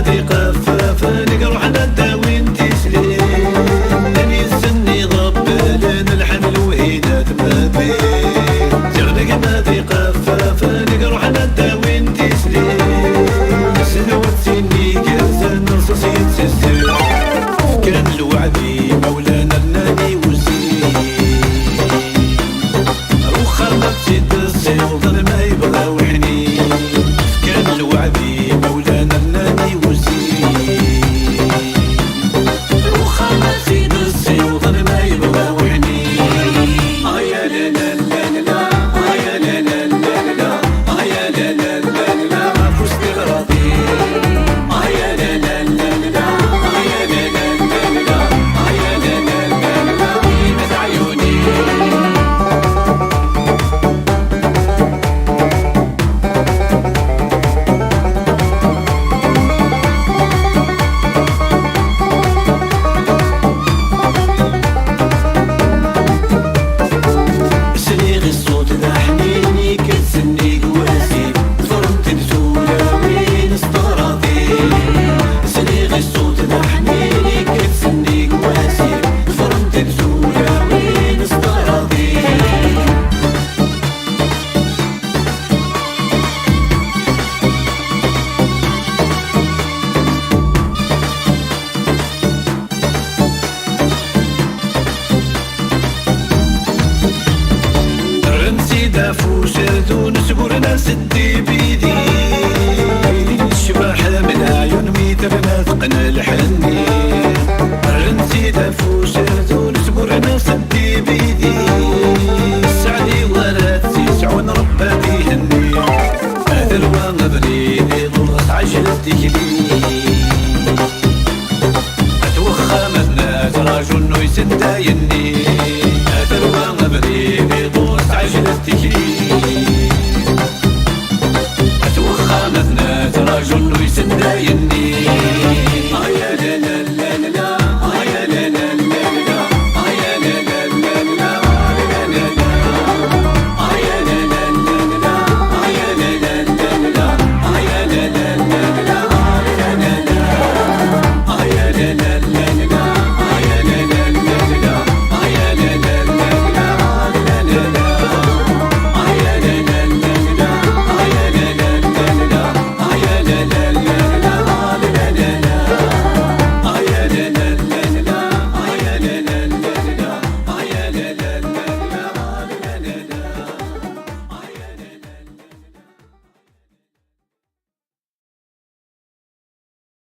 مادي قفاف نقروح نداوي انتي سليم اني السني ضبال نلحن الوهيدات مادي زغنق مادي قفاف نقروح نداوي انتي سليم سنوات سني كازن نرصص يتسسر كان الوعدي مولانا النادي وزين وخر نفسي تصير ظل ما يبغى وحنين كان الوعدي مولانا النادي وزين وخر نفسي تصير ظل ما يبغى وحنين يا لا لا لا لا يا لا لا لا لا يا لا لا لا لا ما فزت راضي يا لا لا لا لا يا لا لا لا لا يا لا لا لا لا طيبة عيوني سنيغ الصوت ذا حنيني كتسني قواسي فرمت بسولة وين استغراضي سنيغ الصوت ذا حنيني كتسني قواسي فرمت بسولة وين استغراضي رمسي دافو شردو نسبور ناس الدي بيدي الشباح من عيون ميتر ناثقنا الحني رمسي دافو شردو نسبور ناس الدي بيدي السعدي وراتي سعون رباتي هني هذا الوان غبريني ضغط عجلتي كلي